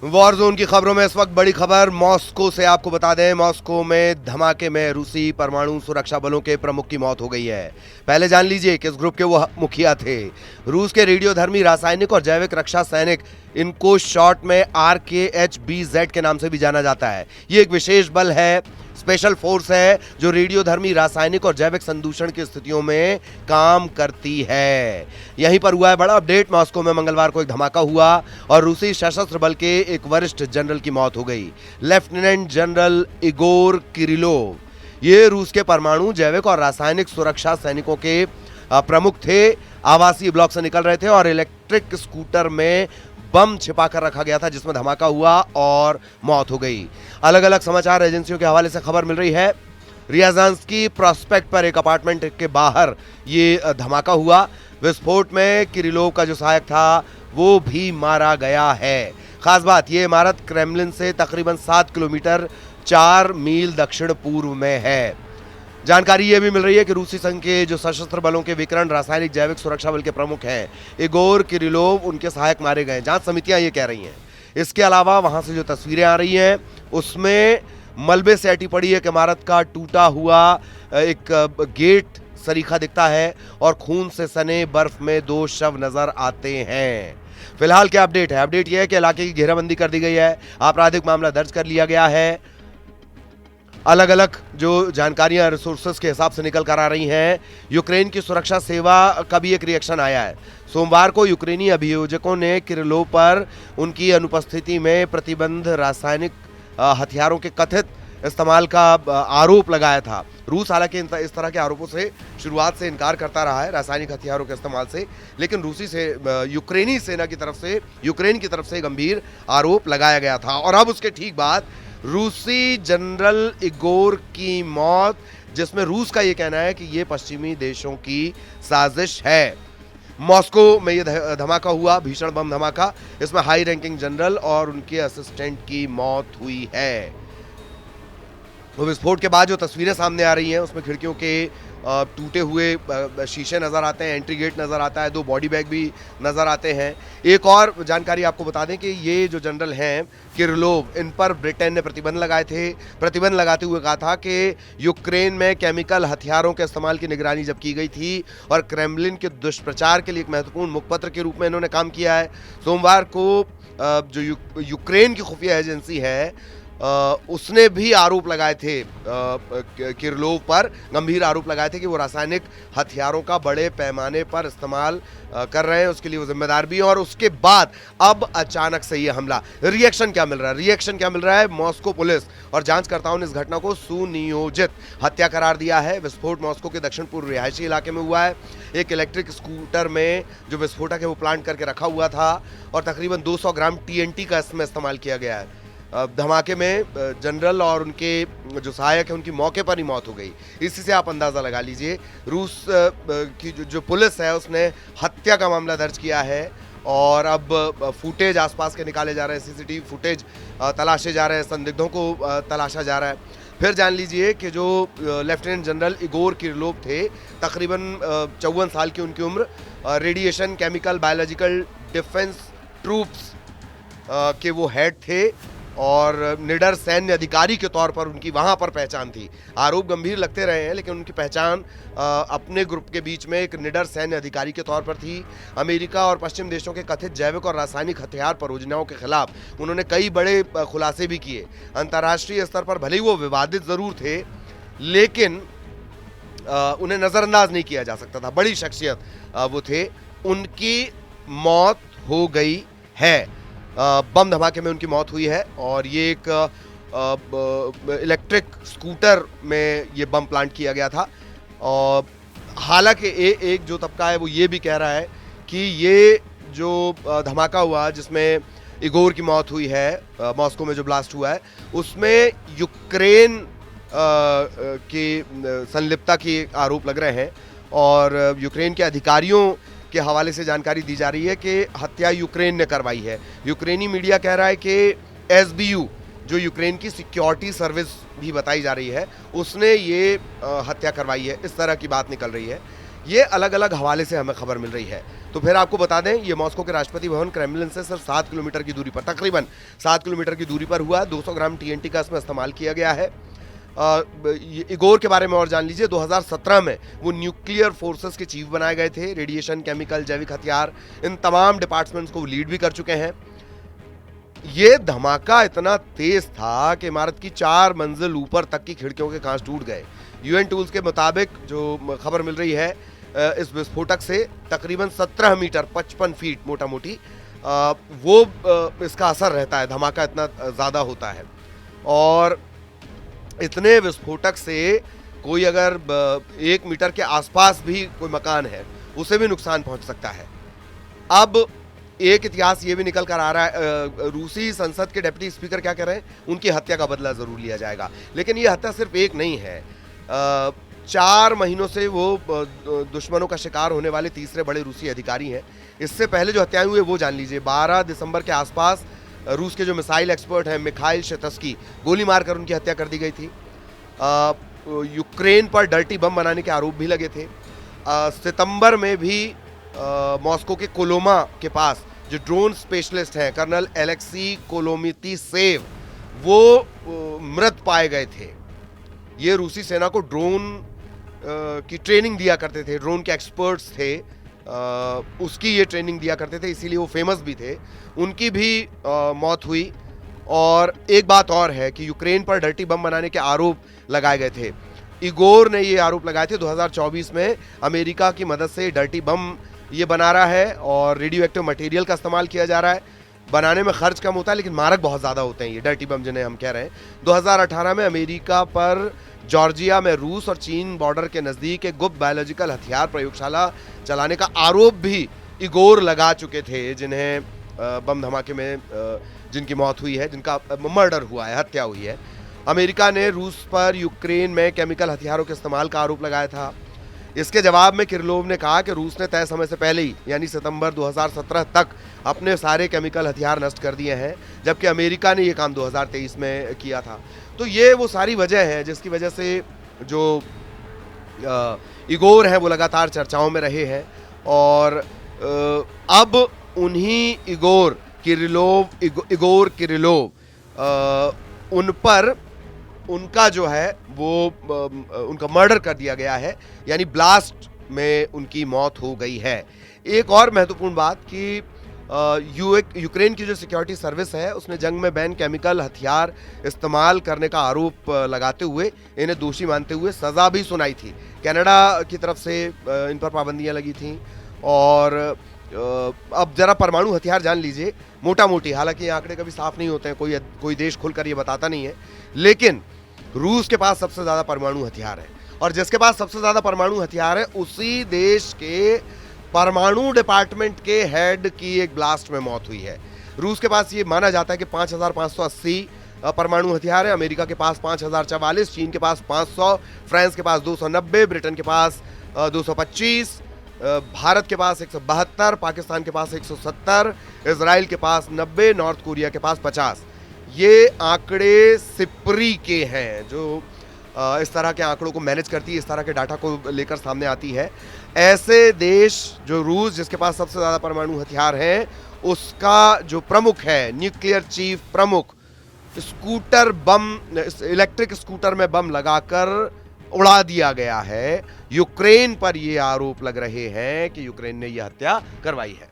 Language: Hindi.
वॉर जोन की खबरों में इस वक्त बड़ी खबर मॉस्को से आपको बता दें। मॉस्को में धमाके में रूसी परमाणु सुरक्षा बलों के प्रमुख की मौत हो गई है। पहले जान लीजिए किस ग्रुप के वो मुखिया थे। रूस के रेडियोधर्मी रासायनिक और जैविक रक्षा सैनिक, इनको शॉर्ट में RKHBZ के नाम से भी जाना जाता है। ये एक विशेष बल है, स्पेशल फोर्स है, जो रेडियोधर्मी रासायनिक और जैविक संदूषण की स्थितियों में काम करती है। यहीं पर हुआ है बड़ा अपडेट। मॉस्को में मंगलवार को एक धमाका हुआ और रूसी सशस्त्र बल के एक वरिष्ठ जनरल की मौत हो गई। लेफ्टिनेंट जनरल इगोर किरिलोव, ये रूस के परमाणु, जैविक और रासायनिक सुरक्षा सैनिकों के प्रमुख थे। आवासीय ब्लॉक से निकल रहे थे और इलेक्ट्रिक स्कूटर में बम छिपा कर रखा गया था, जिसमें धमाका हुआ और मौत हो गई। अलग अलग समाचार एजेंसियों के हवाले से खबर मिल रही है। रियाजांस्की प्रोस्पेक्ट पर एक अपार्टमेंट के बाहर ये धमाका हुआ। विस्फोट में किरिलोव का जो सहायक था वो भी मारा गया है। खास बात, ये इमारत क्रेमलिन से तकरीबन 7 किलोमीटर 4 मील दक्षिण पूर्व में है। जानकारी यह भी मिल रही है कि रूसी संघ के जो सशस्त्र बलों के विकर्ण रासायनिक जैविक सुरक्षा बल के प्रमुख हैं इगोर किरिलोव, उनके सहायक मारे गए। जांच समितियां ये कह रही हैं। इसके अलावा वहां से जो तस्वीरें आ रही हैं उसमें मलबे से अटी पड़ी एक इमारत का टूटा हुआ एक गेट सरीखा दिखता है और खून से सने बर्फ में 2 शव नजर आते हैं। फिलहाल क्या अपडेट है? अपडेट यह है कि इलाके की घेराबंदी कर दी गई है, आपराधिक मामला दर्ज कर लिया गया है। अलग अलग जो जानकारियां रिसोर्सेस के हिसाब से निकल कर आ रही हैं। यूक्रेन की सुरक्षा सेवा का भी एक रिएक्शन आया है। सोमवार को यूक्रेनी अभियोजकों ने किरिलोव पर उनकी अनुपस्थिति में प्रतिबंध रासायनिक हथियारों के कथित इस्तेमाल का आरोप लगाया था। रूस हालांकि इस तरह के आरोपों से शुरुआत से इनकार करता रहा है, रासायनिक हथियारों के इस्तेमाल से, लेकिन रूसी से यूक्रेनी सेना की तरफ से, यूक्रेन की तरफ से गंभीर आरोप लगाया गया था। और अब उसके ठीक बाद रूसी जनरल इगोर की मौत, जिसमें रूस का यह कहना है कि यह पश्चिमी देशों की साजिश है। मॉस्को में यह धमाका हुआ, भीषण बम धमाका। इसमें हाई रैंकिंग जनरल और उनके असिस्टेंट की मौत हुई है। विस्फोट के बाद जो तस्वीरें सामने आ रही हैं उसमें खिड़कियों के टूटे हुए शीशे नजर आते हैं, एंट्री गेट नजर आता है, 2 बॉडी बैग भी नजर आते हैं। एक और जानकारी आपको बता दें कि ये जो जनरल हैं किरिलोव, इन पर ब्रिटेन ने प्रतिबंध लगाए थे। प्रतिबंध लगाते हुए कहा था कि यूक्रेन में केमिकल हथियारों के इस्तेमाल की निगरानी जब की गई थी और क्रेमलिन के दुष्प्रचार के लिए एक महत्वपूर्ण मुखपत्र के रूप में इन्होंने काम किया है। सोमवार को जो यूक्रेन की खुफिया एजेंसी है उसने भी आरोप लगाए थे किरिलोव पर, गंभीर आरोप लगाए थे कि वो रासायनिक हथियारों का बड़े पैमाने पर इस्तेमाल कर रहे हैं, उसके लिए वो जिम्मेदार भी हैं। और उसके बाद अब अचानक से ये हमला। रिएक्शन क्या मिल रहा है? रिएक्शन क्या मिल रहा है? मॉस्को पुलिस और जांचकर्ताओं ने इस घटना को सुनियोजित हत्या करार दिया है। विस्फोट मॉस्को के दक्षिण पूर्व रिहायशी इलाके में हुआ है। एक इलेक्ट्रिक स्कूटर में जो विस्फोटक है वो प्लांट करके रखा हुआ था और तकरीबन 200 ग्राम TNT का इसमें इस्तेमाल किया गया है। धमाके में जनरल और उनके जो सहायक है उनकी मौके पर ही मौत हो गई। इसी से आप अंदाज़ा लगा लीजिए रूस की जो पुलिस है उसने हत्या का मामला दर्ज किया है और अब फुटेज आसपास के निकाले जा रहे हैं, CCTV फुटेज तलाशे जा रहे हैं, संदिग्धों को तलाशा जा रहा है। फिर जान लीजिए कि जो लेफ्टिनेंट जनरल इगोर किरिलोव थे, तकरीबन 54 साल की उनकी उम्र, radiation, chemical, biological defence troops के वो हेड थे और निडर सैन्य अधिकारी के तौर पर उनकी वहां पर पहचान थी। आरोप गंभीर लगते रहे हैं लेकिन उनकी पहचान अपने ग्रुप के बीच में एक निडर सैन्य अधिकारी के तौर पर थी। अमेरिका और पश्चिम देशों के कथित जैविक और रासायनिक हथियार परियोजनाओं के खिलाफ उन्होंने कई बड़े खुलासे भी किए। अंतर्राष्ट्रीय स्तर पर भले ही वो विवादित जरूर थे लेकिन उन्हें नजरअंदाज नहीं किया जा सकता था। बड़ी शख्सियत वो थे। उनकी मौत हो गई है, बम धमाके में उनकी मौत हुई है और ये एक इलेक्ट्रिक स्कूटर में ये बम प्लांट किया गया था। और हालांकि एक जो तबका है वो ये भी कह रहा है कि ये जो धमाका हुआ जिसमें इगोर की मौत हुई है, मॉस्को में जो ब्लास्ट हुआ है, उसमें यूक्रेन की संलिप्तता की आरोप लग रहे हैं और यूक्रेन के अधिकारियों के हवाले से जानकारी दी जा रही है कि हत्या यूक्रेन ने करवाई है। यूक्रेनी मीडिया कह रहा है कि SBU, जो यूक्रेन की सिक्योरिटी सर्विस भी बताई जा रही है, उसने ये हत्या करवाई है। इस तरह की बात निकल रही है। ये अलग अलग हवाले से हमें खबर मिल रही है। तो फिर आपको बता दें, ये मॉस्को के राष्ट्रपति भवन क्रेमलिन से सिर्फ 7 किलोमीटर की दूरी पर, तकरीबन 7 किलोमीटर की दूरी पर हुआ। 200 ग्राम TNT का इसमें इस्तेमाल किया गया है। इगोर के बारे में और जान लीजिए। 2017 में वो न्यूक्लियर फोर्सेस के चीफ बनाए गए थे। रेडिएशन, केमिकल, जैविक हथियार, इन तमाम डिपार्टमेंट्स को वो लीड भी कर चुके हैं। ये धमाका इतना तेज था कि इमारत की 4 मंजिल ऊपर तक की खिड़कियों के कांच टूट गए। UN टूल्स के मुताबिक जो खबर मिल रही है, इस विस्फोटक से तकरीबन 17 मीटर 55 फीट मोटा मोटी वो इसका असर रहता है। धमाका इतना ज़्यादा होता है और इतने विस्फोटक से कोई अगर 1 मीटर के आसपास भी कोई मकान है उसे भी नुकसान पहुंच सकता है। अब एक इतिहास ये भी निकल कर आ रहा है, रूसी संसद के डिप्टी स्पीकर क्या कह रहे हैं, उनकी हत्या का बदला जरूर लिया जाएगा। लेकिन ये हत्या सिर्फ एक नहीं है, 4 महीनों से वो दुश्मनों का शिकार होने वाले तीसरे बड़े रूसी अधिकारी हैं। इससे पहले जो हत्याएं हुए वो जान लीजिए। 12 दिसंबर के आसपास रूस के जो मिसाइल एक्सपर्ट हैं मिखाइल शेतस्की, गोली मारकर उनकी हत्या कर दी गई थी। यूक्रेन पर डर्टी बम बनाने के आरोप भी लगे थे। सितंबर में भी मॉस्को के कोलोमा के पास जो ड्रोन स्पेशलिस्ट हैं कर्नल एलेक्सी कोलोमितीसेव, वो मृत पाए गए थे। ये रूसी सेना को ड्रोन की ट्रेनिंग दिया करते थे, ड्रोन के एक्सपर्ट्स थे, उसकी ये ट्रेनिंग दिया करते थे, इसीलिए वो फेमस भी थे। उनकी भी मौत हुई। और एक बात और है कि यूक्रेन पर डर्टी बम बनाने के आरोप लगाए गए थे। इगोर ने ये आरोप लगाए थे 2024 में अमेरिका की मदद से डर्टी बम ये बना रहा है और रेडियो एक्टिव मटेरियल का इस्तेमाल किया जा रहा है। बनाने में खर्च कम होता है लेकिन मारक बहुत ज़्यादा होते हैं ये डर्टी बम जिन्हें हम कह रहे हैं। 2018 में अमेरिका पर जॉर्जिया में रूस और चीन बॉर्डर के नज़दीक एक गुप्त बायोलॉजिकल हथियार प्रयोगशाला चलाने का आरोप भी इगोर लगा चुके थे, जिन्हें बम धमाके में जिनकी मौत हुई है, जिनका मर्डर हुआ है, हत्या हुई है। अमेरिका ने रूस पर यूक्रेन में केमिकल हथियारों के इस्तेमाल का आरोप लगाया था। इसके जवाब में किरलोव ने कहा कि रूस ने तय समय से पहले ही यानी सितंबर 2017 तक अपने सारे केमिकल हथियार नष्ट कर दिए हैं, जबकि अमेरिका ने ये काम 2023 में किया था। तो ये वो सारी वजह है जिसकी वजह से जो इगोर हैं वो लगातार चर्चाओं में रहे हैं। और अब उन्हीं इगोर किरिलोव उन पर उनका जो है वो उनका मर्डर कर दिया गया है, यानी ब्लास्ट में उनकी मौत हो गई है। एक और महत्वपूर्ण बात कि यूक्रेन की जो सिक्योरिटी सर्विस है उसने जंग में बैन केमिकल हथियार इस्तेमाल करने का आरोप लगाते हुए इन्हें दोषी मानते हुए सज़ा भी सुनाई थी। कनाडा की तरफ से इन पर पाबंदियां लगी थीं। और अब जरा परमाणु हथियार जान लीजिए मोटा मोटी, हालांकि ये आंकड़े कभी साफ नहीं होते हैं, कोई देश खुलकर ये बताता नहीं है, लेकिन रूस के पास सबसे ज़्यादा परमाणु हथियार है। और जिसके पास सबसे ज़्यादा परमाणु हथियार है उसी देश के परमाणु डिपार्टमेंट के हेड की एक ब्लास्ट में मौत हुई है। रूस के पास ये माना जाता है कि 5580 परमाणु हथियार है, अमेरिका के पास 5044, चीन के पास 500, फ्रांस के पास 290, ब्रिटेन के पास 225, भारत के पास 172, पाकिस्तान के पास 170, इजराइल के पास 90, नॉर्थ कोरिया के पास 50। ये आंकड़े सिप्री के हैं जो इस तरह के आंकड़ों को मैनेज करती है, इस तरह के डाटा को लेकर सामने आती है। ऐसे देश जो रूस, जिसके पास सबसे ज़्यादा परमाणु हथियार हैं, उसका जो प्रमुख है, न्यूक्लियर चीफ प्रमुख, स्कूटर बम, इलेक्ट्रिक स्कूटर में बम लगाकर उड़ा दिया गया है। यूक्रेन पर ये आरोप लग रहे हैं कि यूक्रेन ने यह हत्या करवाई है।